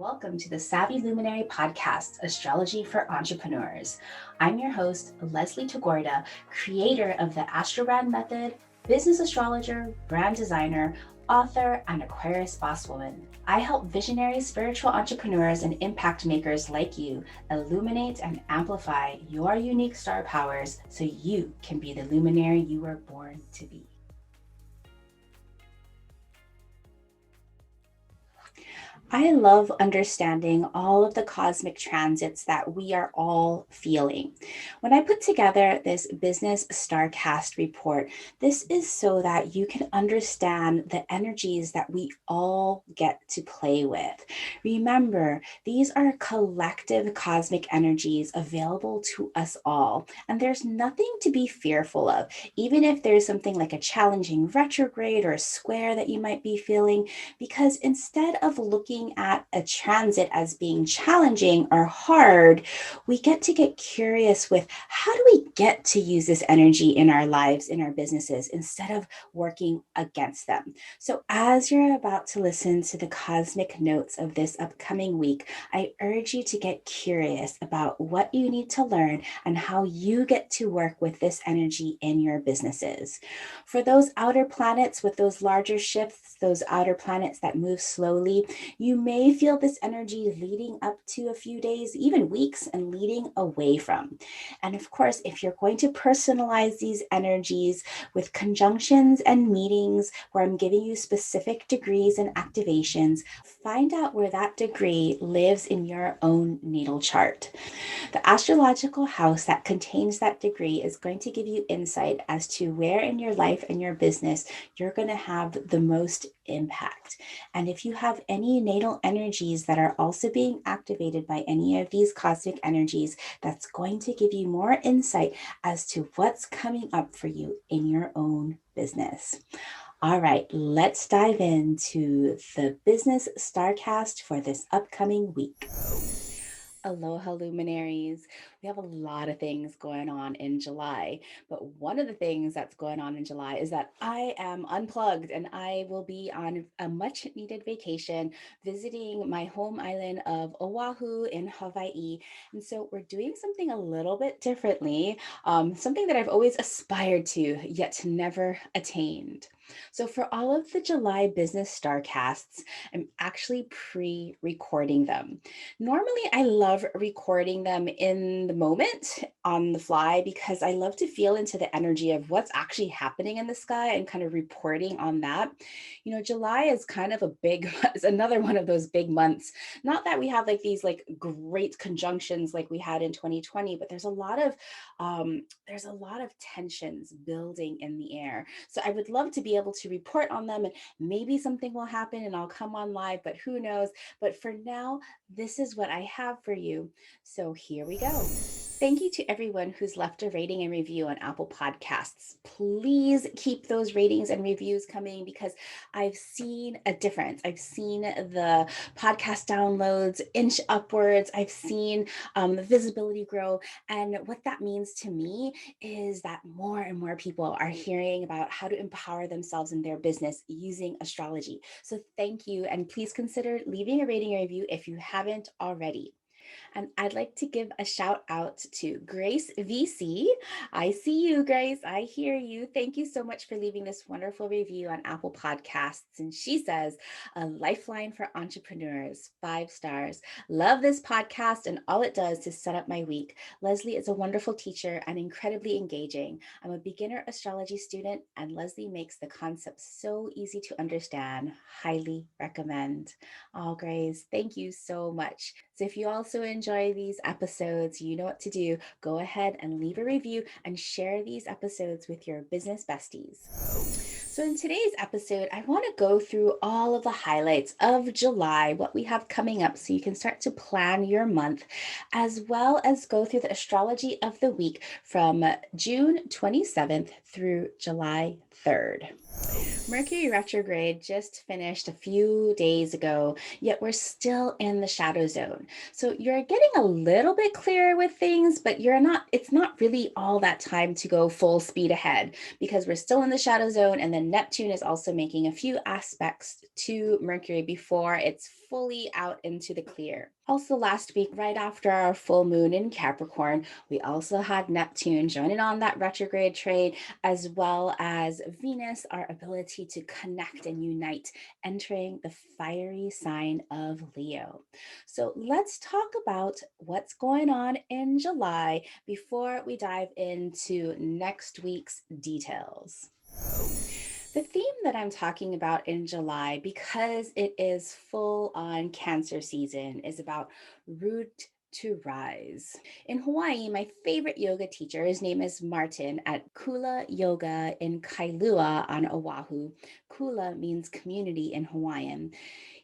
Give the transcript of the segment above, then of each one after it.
Welcome to the Savvy Luminary podcast, Astrology for Entrepreneurs. I'm your host, Leslie Tagorda, creator of the Astrobrand Method, business astrologer, brand designer, author, and Aquarius boss woman. I help visionary spiritual entrepreneurs and impact makers like you illuminate and amplify your unique star powers so you can be the luminary you were born to be. I love understanding all of the cosmic transits that we are all feeling. When I put together this Business StarCast report, this is so that you can understand the energies that we all get to play with. Remember, these are collective cosmic energies available to us all, and there's nothing to be fearful of. Even if there's something like a challenging retrograde or a square that you might be feeling, because instead of looking at a transit as being challenging or hard, we get to get curious with how do we get to use this energy in our lives, in our businesses, instead of working against them. So as you're about to listen to the cosmic notes of this upcoming week, I urge you to get curious about what you need to learn and how you get to work with this energy in your businesses. For those outer planets with those larger shifts, those outer planets that move slowly, you may feel this energy leading up to a few days, even weeks, and leading away from. And of course, if you're going to personalize these energies with conjunctions and meetings where I'm giving you specific degrees and activations, find out where that degree lives in your own natal chart. The astrological house that contains that degree is going to give you insight as to where in your life and your business you're going to have the most impact. And if you have any natal energies that are also being activated by any of these cosmic energies, that's going to give you more insight as to what's coming up for you in your own business. All right, let's dive into the Business StarCast for this upcoming week. Aloha luminaries. We have a lot of things going on in July, but one of the things that's going on in July is that I am unplugged and I will be on a much needed vacation visiting my home island of Oahu in Hawaii. And so we're doing something a little bit differently, something that I've always aspired to, yet never attained. So for all of the July Business StarCasts, I'm actually pre-recording them. Normally, I love recording them in the moment on the fly because I love to feel into the energy of what's actually happening in the sky and kind of reporting on that. You know, July is kind of it's another one of those big months. Not that we have like these like great conjunctions like we had in 2020, but there's a lot of tensions building in the air. So I would love to be able to report on them, and maybe something will happen and I'll come on live, but who knows? But for now, this is what I have for you. So here we go. Thank you to everyone who's left a rating and review on Apple Podcasts. Please keep those ratings and reviews coming because I've seen a difference. I've seen the podcast downloads inch upwards. I've seen the visibility grow. And what that means to me is that more and more people are hearing about how to empower themselves in their business using astrology. So thank you. And please consider leaving a rating or review if you haven't already. And I'd like to give a shout out to Grace VC. I see you, Grace. I hear you. Thank you so much for leaving this wonderful review on Apple Podcasts. And she says, a lifeline for entrepreneurs, 5 stars. Love this podcast and all it does to set up my week. Leslie is a wonderful teacher and incredibly engaging. I'm a beginner astrology student, and Leslie makes the concept so easy to understand. Highly recommend. Oh, Grace, thank you so much. So if you also enjoy these episodes, you know what to do. Go ahead and leave a review and share these episodes with your business besties. So in today's episode, I want to go through all of the highlights of July, what we have coming up so you can start to plan your month, as well as go through the astrology of the week from June 27th through July 3rd. Mercury Retrograde just finished a few days ago, yet we're still in the shadow zone. So you're getting a little bit clearer with things, but it's not really all that time to go full speed ahead because we're still in the shadow zone and then And Neptune is also making a few aspects to Mercury before it's fully out into the clear. Also, last week, right after our full moon in Capricorn, we also had Neptune joining on that retrograde trade, as well as Venus, our ability to connect and unite, entering the fiery sign of Leo. So let's talk about what's going on in July before we dive into next week's details. The theme that I'm talking about in July, because it is full on Cancer season, is about root to rise. In Hawaii, my favorite yoga teacher, his name is Martin at Kula Yoga in Kailua on Oahu. Kula means community in Hawaiian.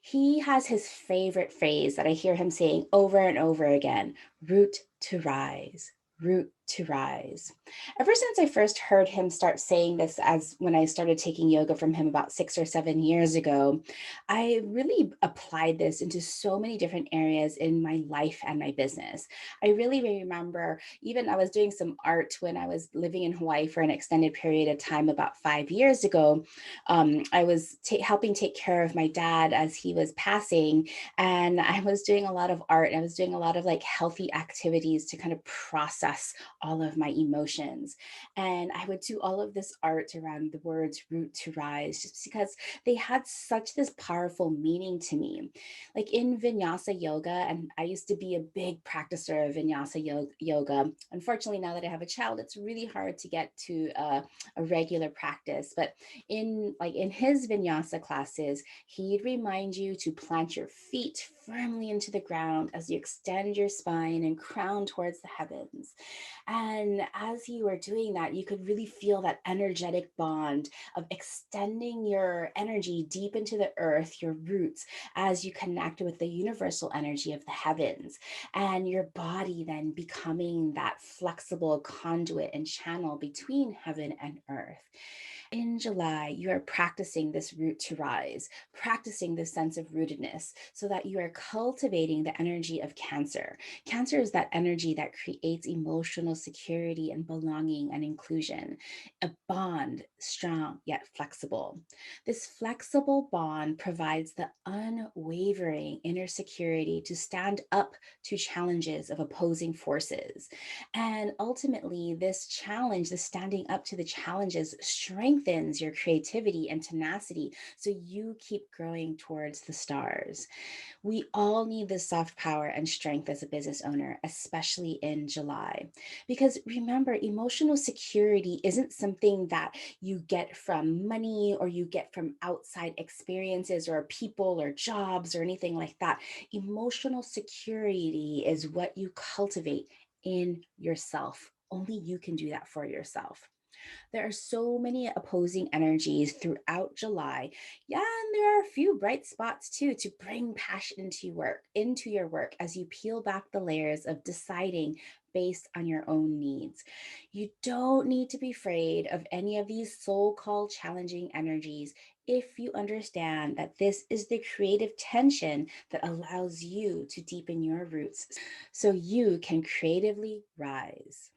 He has his favorite phrase that I hear him saying over and over again: root to rise. Root to rise. Ever since I first heard him start saying this, as when I started taking yoga from him about 6 or 7 years ago, I really applied this into so many different areas in my life and my business. I really remember, even I was doing some art when I was living in Hawaii for an extended period of time about 5 years ago. I was helping take care of my dad as he was passing, and I was doing a lot of art. I was doing a lot of like healthy activities to kind of process all of my emotions. And I would do all of this art around the words root to rise, just because they had such this powerful meaning to me. Like in Vinyasa yoga, and I used to be a big practicer of Vinyasa yoga. Unfortunately, now that I have a child, it's really hard to get to a regular practice. But in his Vinyasa classes, he'd remind you to plant your feet firmly into the ground as you extend your spine and crown towards the heavens. And as you were doing that, you could really feel that energetic bond of extending your energy deep into the earth, your roots, as you connect with the universal energy of the heavens, and your body then becoming that flexible conduit and channel between heaven and earth. In July, you are practicing this root to rise, practicing this sense of rootedness, so that you are cultivating the energy of Cancer. Cancer is that energy that creates emotional security and belonging and inclusion, a bond, strong yet flexible. This flexible bond provides the unwavering inner security to stand up to challenges of opposing forces. And ultimately, this challenge, the standing up to the challenges, strengthens your creativity and tenacity so you keep growing towards the stars. We all need this soft power and strength as a business owner, especially in July. Because remember, emotional security isn't something that you get from money or you get from outside experiences or people or jobs or anything like that. Emotional security is what you cultivate in yourself. Only you can do that for yourself. There are so many opposing energies throughout July. Yeah, and there are a few bright spots too to bring passion into your work as you peel back the layers of deciding based on your own needs. You don't need to be afraid of any of these so-called challenging energies if you understand that this is the creative tension that allows you to deepen your roots so you can creatively rise.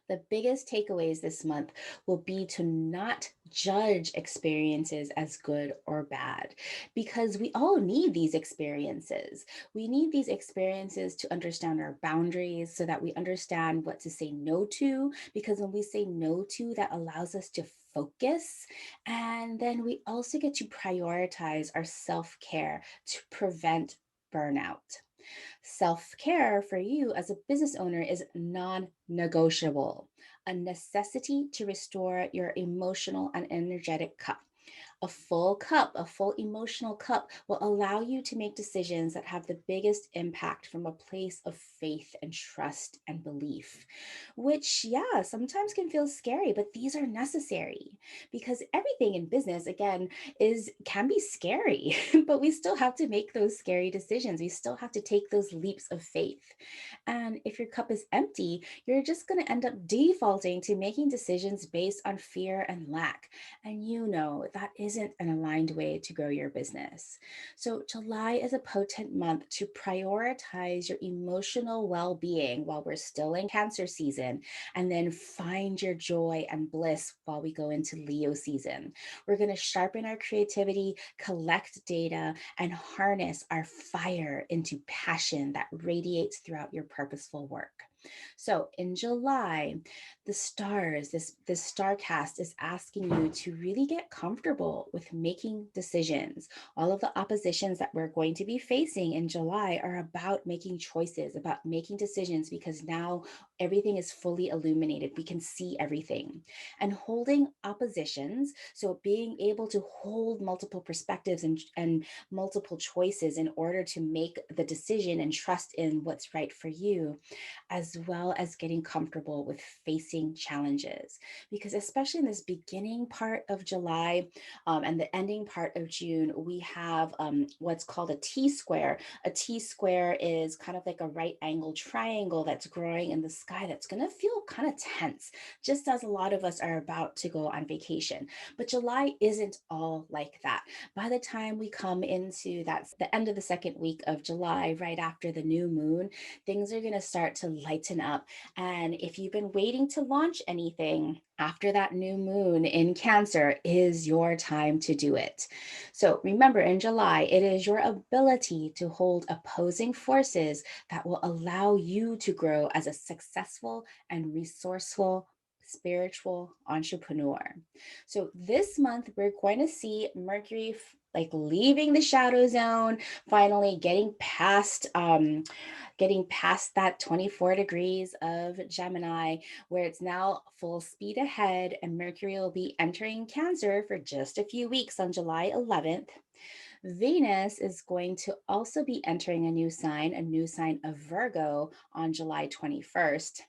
The biggest takeaways this month will be to not judge experiences as good or bad, because we all need these experiences. We need these experiences to understand our boundaries so that we understand what to say no to, because when we say no to, that allows us to focus. And then we also get to prioritize our self care to prevent burnout. Self care for you as a business owner is non negotiable, a necessity to restore your emotional and energetic cup. A full cup, a full emotional cup, will allow you to make decisions that have the biggest impact from a place of faith and trust and belief, which, yeah, sometimes can feel scary, but these are necessary because everything in business, again, can be scary, but we still have to make those scary decisions. We still have to take those leaps of faith. And if your cup is empty, you're just going to end up defaulting to making decisions based on fear and lack. And you know, that is isn't an aligned way to grow your business. So, July is a potent month to prioritize your emotional well being while we're still in Cancer season, and then find your joy and bliss while we go into Leo season. We're going to sharpen our creativity, collect data, and harness our fire into passion that radiates throughout your purposeful work. So in July, the stars, this star cast is asking you to really get comfortable with making decisions. All of the oppositions that we're going to be facing in July are about making choices, about making decisions, because now everything is fully illuminated. We can see everything. And holding oppositions, so being able to hold multiple perspectives and multiple choices in order to make the decision and trust in what's right for you, as well as getting comfortable with facing challenges. Because especially in this beginning part of July and the ending part of June, we have what's called a T square. A T square is kind of like a right angle triangle that's growing in the sky that's going to feel kind of tense, just as a lot of us are about to go on vacation. But July isn't all like that. By the time we come into the end of the second week of July, right after the new moon, things are going to start to lighten up. And if you've been waiting to launch anything after that new moon in Cancer, is your time to do it. So remember, in July, it is your ability to hold opposing forces that will allow you to grow as a successful and resourceful spiritual entrepreneur. So this month, we're going to see Mercury like leaving the shadow zone, finally getting past that 24 degrees of Gemini, where it's now full speed ahead, and Mercury will be entering Cancer for just a few weeks on July 11th. Venus is going to also be entering a new sign of Virgo on July 21st.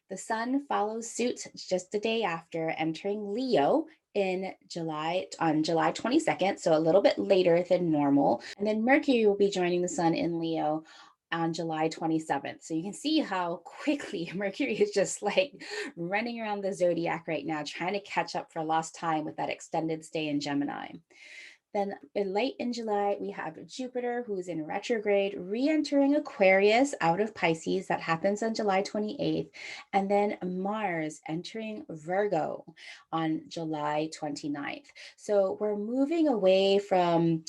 The sun follows suit just the day after, entering Leo on July 22nd, so a little bit later than normal. And then Mercury will be joining the sun in Leo on July 27th. So you can see how quickly Mercury is just like running around the zodiac right now, trying to catch up for lost time with that extended stay in Gemini. Then late in July, we have Jupiter, who's in retrograde, re-entering Aquarius out of Pisces. That happens on July 28th. And then Mars entering Virgo on July 29th. So we're moving away from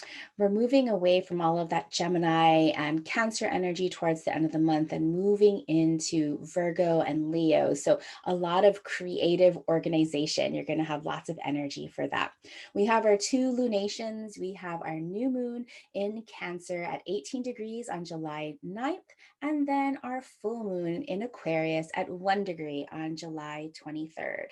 all of that Gemini and Cancer energy towards the end of the month and moving into Virgo and Leo. So a lot of creative organization. You're going to have lots of energy for that. We have our two lunations. We have our new moon in Cancer at 18 degrees on July 9th, and then our full moon in Aquarius at 1 degree on July 23rd.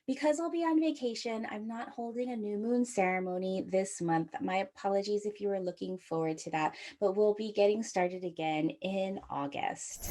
Because I'll be on vacation, I'm not holding a new moon ceremony this month. My apologies if you were looking forward to that, but we'll be getting started again in August.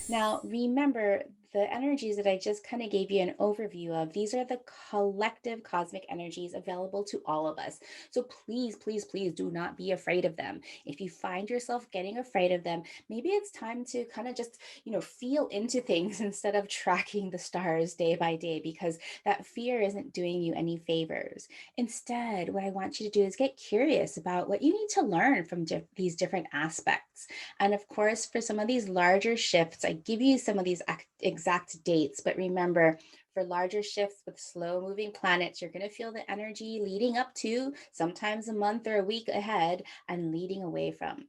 Now, remember, the energies that I just kind of gave you an overview of, these are the collective cosmic energies available to all of us. So please, please, please do not be afraid of them. If you find yourself getting afraid of them, maybe it's time to kind of just, feel into things instead of tracking the stars day by day, because that fear isn't doing you any favors. Instead, what I want you to do is get curious about what you need to learn from these different aspects. And of course, for some of these larger shifts, I give you some of these exact dates, but remember, for larger shifts with slow moving planets, you're going to feel the energy leading up to, sometimes a month or a week ahead, and leading away from.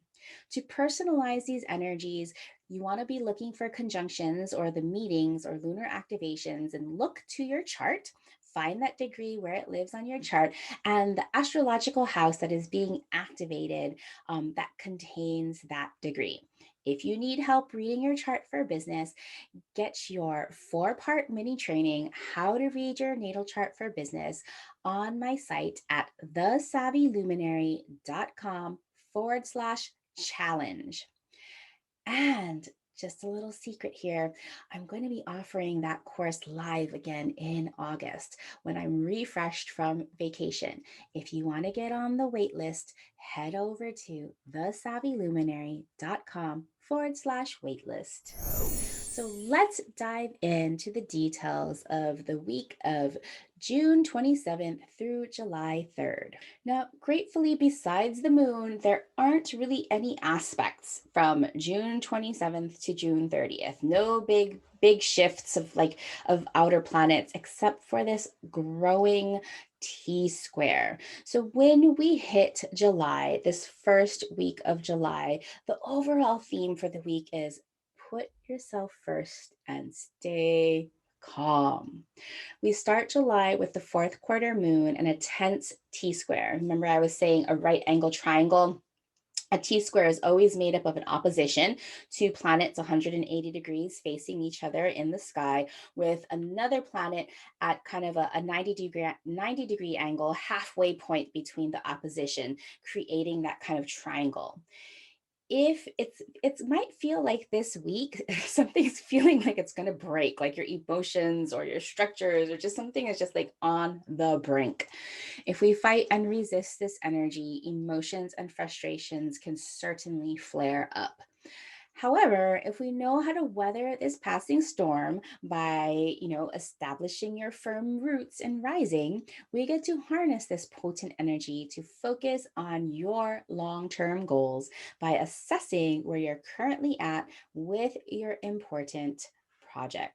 To personalize these energies, you want to be looking for conjunctions or the meetings or lunar activations, and look to your chart, find that degree where it lives on your chart, and the astrological house that is being activated that contains that degree. If you need help reading your chart for business, get your 4-part mini training, How to Read Your Natal Chart for Business, on my site at thesavvyluminary.com/challenge. And just a little secret here, I'm going to be offering that course live again in August when I'm refreshed from vacation. If you want to get on the wait list, head over to thesavvyluminary.com/waitlist. So let's dive into the details of the week of June 27th through July 3rd. Now, gratefully, besides the moon, there aren't really any aspects from June 27th to June 30th. No big shifts of outer planets except for this growing T square. So when we hit July, this first week of July, the overall theme for the week is put yourself first and stay calm. We start July with the fourth quarter moon and a tense T square. Remember, I was saying a right angle triangle? A T square is always made up of an opposition, two planets 180 degrees facing each other in the sky, with another planet at kind of a 90-degree angle, halfway point between the opposition, creating that kind of triangle. If it might feel like this week something's feeling like it's going to break, like your emotions or your structures or just something is just like on the brink. If we fight and resist this energy, emotions and frustrations can certainly flare up. However, if we know how to weather this passing storm by, establishing your firm roots and rising, we get to harness this potent energy to focus on your long-term goals by assessing where you're currently at with your important projects.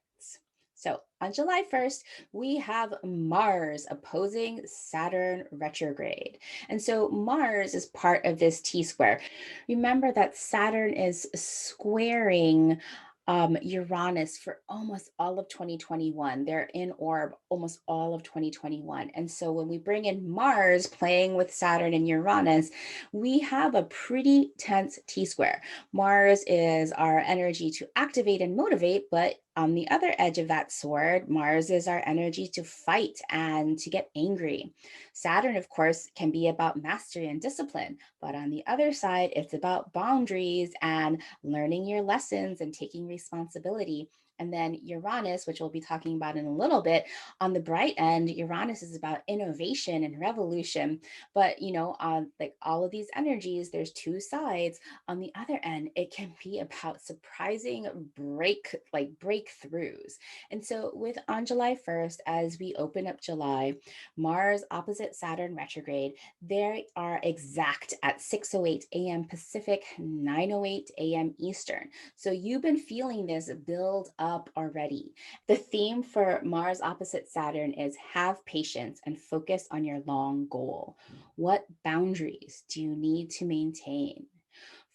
So on July 1st, we have Mars opposing Saturn retrograde. And so Mars is part of this T square. Remember that Saturn is squaring Uranus for almost all of 2021. They're in orb almost all of 2021. And so when we bring in Mars playing with Saturn and Uranus, we have a pretty tense T square. Mars is our energy to activate and motivate, but on the other edge of that sword, Mars is our energy to fight and to get angry. Saturn, of course, can be about mastery and discipline, but on the other side, it's about boundaries and learning your lessons and taking responsibility. And then Uranus, which we'll be talking about in a little bit, on the bright end, Uranus is about innovation and revolution. But, on like all of these energies, there's two sides. On the other end, it can be about surprising breakthroughs. And so with on July 1st, as we open up July, Mars opposite Saturn retrograde, they are exact at 6:08 a.m. Pacific, 9:08 a.m. Eastern. So you've been feeling this build up already. The theme for Mars opposite Saturn is have patience and focus on your long goal. What boundaries do you need to maintain?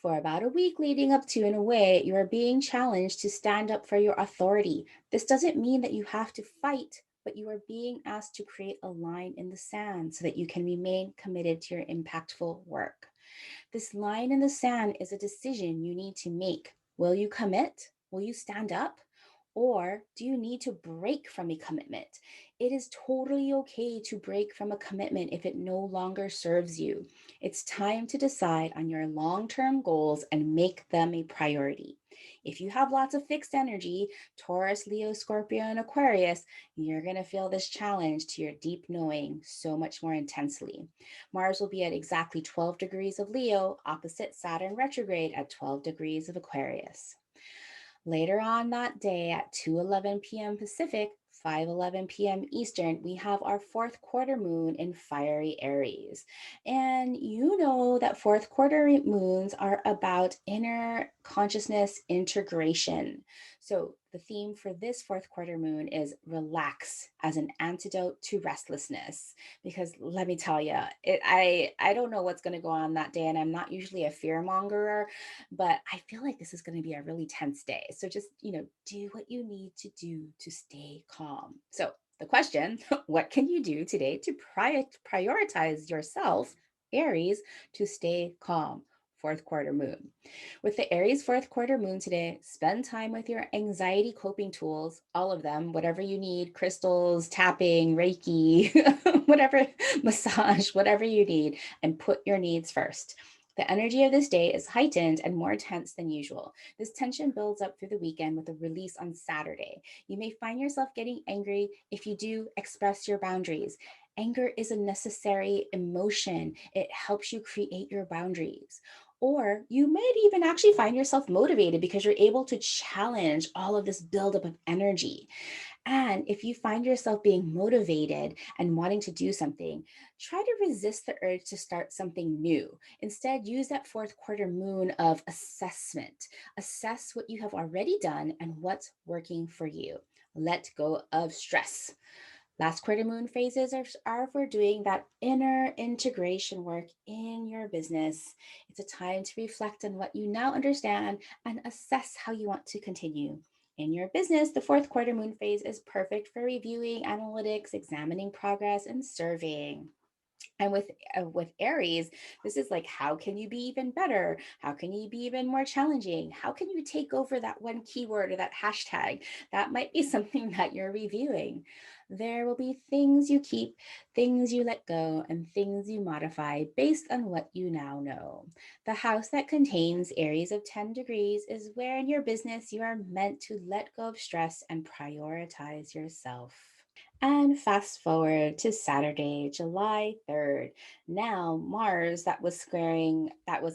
For about a week leading up to and away, you are being challenged to stand up for your authority. This doesn't mean that you have to fight, but you are being asked to create a line in the sand so that you can remain committed to your impactful work. This line in the sand is a decision you need to make. Will you commit? Will you stand up? Or do you need to break from a commitment? It is totally okay to break from a commitment if it no longer serves you. It's time to decide on your long term goals and make them a priority. If you have lots of fixed energy, Taurus, Leo, Scorpio, and Aquarius, you're going to feel this challenge to your deep knowing so much more intensely. Mars will be at exactly 12 degrees of Leo, opposite Saturn retrograde at 12 degrees of Aquarius. Later on that day at 2:11 p.m. Pacific, 5:11 p.m. Eastern, we have our fourth quarter moon in fiery Aries. And you know that fourth quarter moons are about inner consciousness integration. So the theme for this fourth quarter moon is relax as an antidote to restlessness. Because let me tell you, I don't know what's going to go on that day, and I'm not usually a fear mongerer, but I feel like this is going to be a really tense day. So just, do what you need to do to stay calm. So the question, what can you do today to prioritize yourself, Aries, to stay calm? Fourth quarter moon. With the Aries fourth quarter moon today, spend time with your anxiety coping tools, all of them, whatever you need, crystals, tapping, Reiki, whatever, massage, whatever you need, and put your needs first. The energy of this day is heightened and more tense than usual. This tension builds up through the weekend with a release on Saturday. You may find yourself getting angry. If you do, express your boundaries. Anger is a necessary emotion. It helps you create your boundaries. Or you might even actually find yourself motivated because you're able to challenge all of this buildup of energy. And if you find yourself being motivated and wanting to do something, try to resist the urge to start something new. Instead, use that fourth quarter moon of assessment. Assess what you have already done and what's working for you. Let go of stress. Last quarter moon phases are for doing that inner integration work in your business. It's a time to reflect on what you now understand and assess how you want to continue. In your business, the fourth quarter moon phase is perfect for reviewing analytics, examining progress, and surveying. And with Aries, this is like, how can you be even better? How can you be even more challenging? How can you take over that one keyword or that hashtag? That might be something that you're reviewing. There will be things you keep, things you let go, and things you modify based on what you now know. The house that contains Aries of 10 degrees is where in your business you are meant to let go of stress and prioritize yourself. And fast forward to Saturday, July 3rd. Now, Mars, that was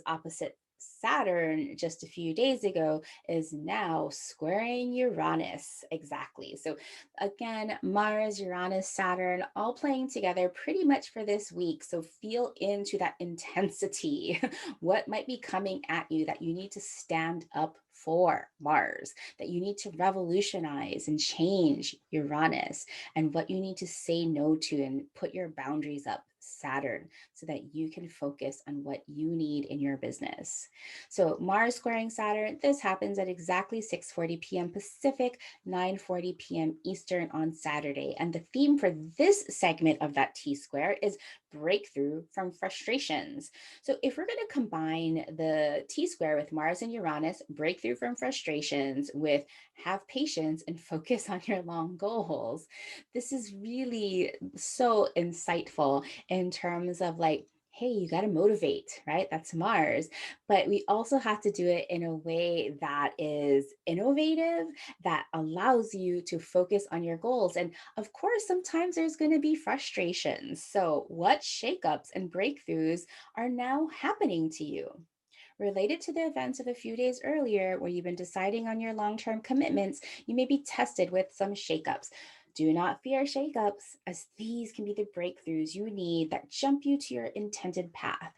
opposite Saturn just a few days ago, is now squaring Uranus. Exactly. So, again, Mars, Uranus, Saturn, all playing together pretty much for this week. So, feel into that intensity. What might be coming at you that you need to stand up for, Mars, that you need to revolutionize and change, Uranus, and what you need to say no to and put your boundaries up, Saturn, so that you can focus on what you need in your business. So Mars squaring Saturn, this happens at exactly 6:40 p.m. Pacific, 9:40 p.m. Eastern on Saturday. And the theme for this segment of that T square is breakthrough from frustrations. So if we're going to combine the T square with Mars and Uranus, breakthrough from frustrations with have patience and focus on your long goals, this is really so insightful in terms of like, hey, you got to motivate, right? That's Mars. But we also have to do it in a way that is innovative, that allows you to focus on your goals. And of course, sometimes there's going to be frustrations. So, what shakeups and breakthroughs are now happening to you? Related to the events of a few days earlier, where you've been deciding on your long term commitments, you may be tested with some shakeups. Do not fear shakeups, as these can be the breakthroughs you need that jump you to your intended path.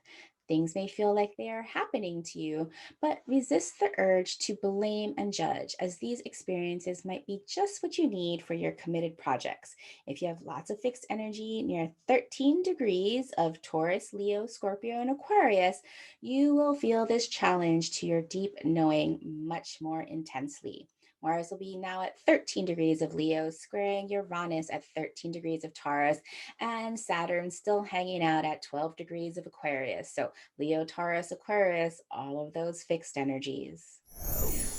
Things may feel like they are happening to you, but resist the urge to blame and judge, as these experiences might be just what you need for your committed projects. If you have lots of fixed energy near 13 degrees of Taurus, Leo, Scorpio, and Aquarius, you will feel this challenge to your deep knowing much more intensely. Mars will be now at 13 degrees of Leo, squaring Uranus at 13 degrees of Taurus, and Saturn still hanging out at 12 degrees of Aquarius. So, Leo, Taurus, Aquarius, all of those fixed energies.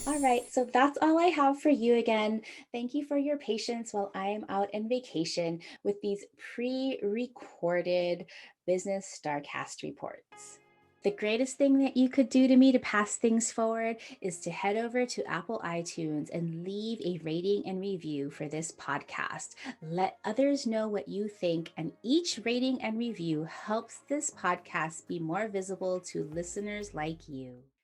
All right, so that's all I have for you again. Thank you for your patience while I am out on vacation with these pre recorded Business StarCast reports. The greatest thing that you could do to me to pass things forward is to head over to Apple iTunes and leave a rating and review for this podcast. Let others know what you think, and each rating and review helps this podcast be more visible to listeners like you.